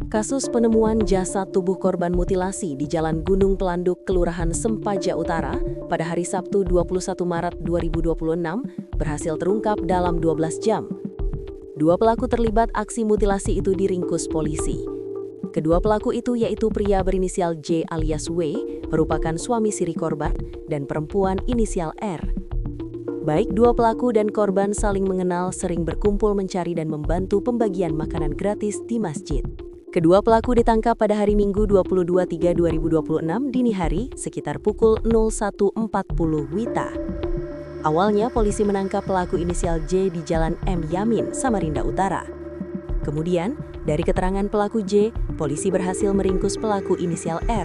Kasus penemuan jasad tubuh korban mutilasi di Jalan Gunung Pelanduk, Kelurahan Sempaja Utara pada hari Sabtu 21 Maret 2026 berhasil terungkap dalam 12 jam. Dua pelaku terlibat aksi mutilasi itu diringkus polisi. Kedua pelaku itu yaitu pria berinisial J alias W, merupakan suami siri korban, dan perempuan inisial R. Baik dua pelaku dan korban saling mengenal, sering berkumpul mencari dan membantu pembagian makanan gratis di masjid. Kedua pelaku ditangkap pada hari Minggu 22/3/2026 dini hari sekitar pukul 01.40 WITA. Awalnya polisi menangkap pelaku inisial J di Jalan M. Yamin, Samarinda Utara. Kemudian, dari keterangan pelaku J, polisi berhasil meringkus pelaku inisial R.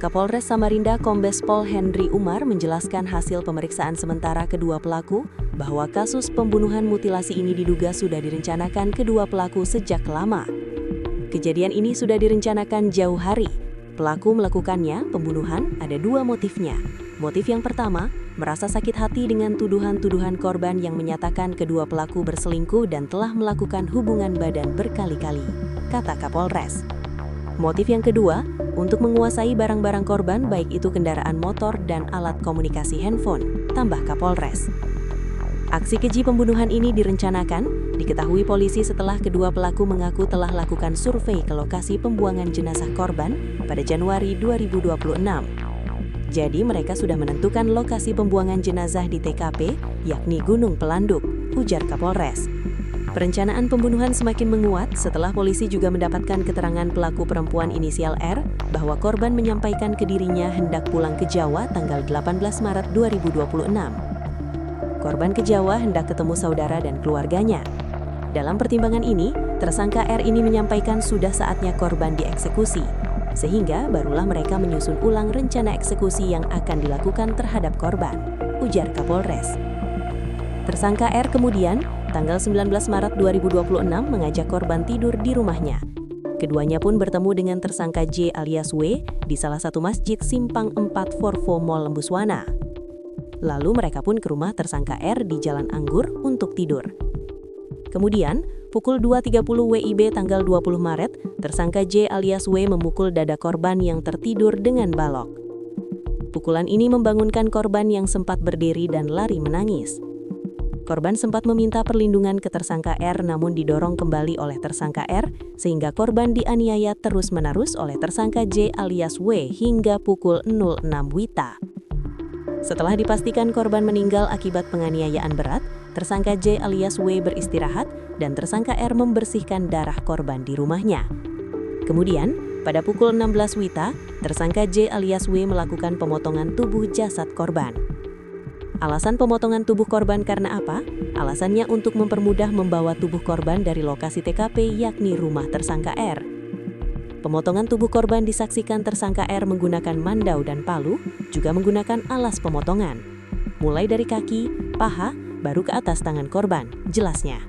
Kapolres Samarinda Kombes Pol Henry Umar menjelaskan hasil pemeriksaan sementara kedua pelaku bahwa kasus pembunuhan mutilasi ini diduga sudah direncanakan kedua pelaku sejak lama. Kejadian ini sudah direncanakan jauh hari. Pelaku melakukannya, pembunuhan, ada dua motifnya. Motif yang pertama, merasa sakit hati dengan tuduhan-tuduhan korban yang menyatakan kedua pelaku berselingkuh dan telah melakukan hubungan badan berkali-kali, kata Kapolres. Motif yang kedua, untuk menguasai barang-barang korban baik itu kendaraan motor dan alat komunikasi handphone, tambah Kapolres. Aksi keji pembunuhan ini direncanakan, diketahui polisi setelah kedua pelaku mengaku telah lakukan survei ke lokasi pembuangan jenazah korban pada Januari 2026. Jadi mereka sudah menentukan lokasi pembuangan jenazah di TKP, yakni Gunung Pelanduk, ujar Kapolres. Perencanaan pembunuhan semakin menguat setelah polisi juga mendapatkan keterangan pelaku perempuan inisial R bahwa korban menyampaikan ke dirinya hendak pulang ke Jawa tanggal 18 Maret 2026. Korban ke Jawa hendak ketemu saudara dan keluarganya. Dalam pertimbangan ini, tersangka R ini menyampaikan sudah saatnya korban dieksekusi, sehingga barulah mereka menyusun ulang rencana eksekusi yang akan dilakukan terhadap korban, ujar Kapolres. Tersangka R kemudian, tanggal 19 Maret 2026 mengajak korban tidur di rumahnya. Keduanya pun bertemu dengan tersangka J alias W di salah satu masjid Simpang 4 Forvo Mall Lembuswana. Lalu mereka pun ke rumah tersangka R di Jalan Anggur untuk tidur. Kemudian, pukul 2.30 WIB tanggal 20 Maret, tersangka J alias W memukul dada korban yang tertidur dengan balok. Pukulan ini membangunkan korban yang sempat berdiri dan lari menangis. Korban sempat meminta perlindungan ke tersangka R namun didorong kembali oleh tersangka R sehingga korban dianiaya terus-menerus oleh tersangka J alias W hingga pukul 06 WITA. Setelah dipastikan korban meninggal akibat penganiayaan berat, tersangka J alias W beristirahat dan tersangka R membersihkan darah korban di rumahnya. Kemudian, pada pukul 16 WITA, tersangka J alias W melakukan pemotongan tubuh jasad korban. Alasan pemotongan tubuh korban karena apa? Alasannya untuk mempermudah membawa tubuh korban dari lokasi TKP yakni rumah tersangka R. Pemotongan tubuh korban disaksikan tersangka R menggunakan mandau dan palu, juga menggunakan alas pemotongan. Mulai dari kaki, paha, baru ke atas tangan korban, jelasnya.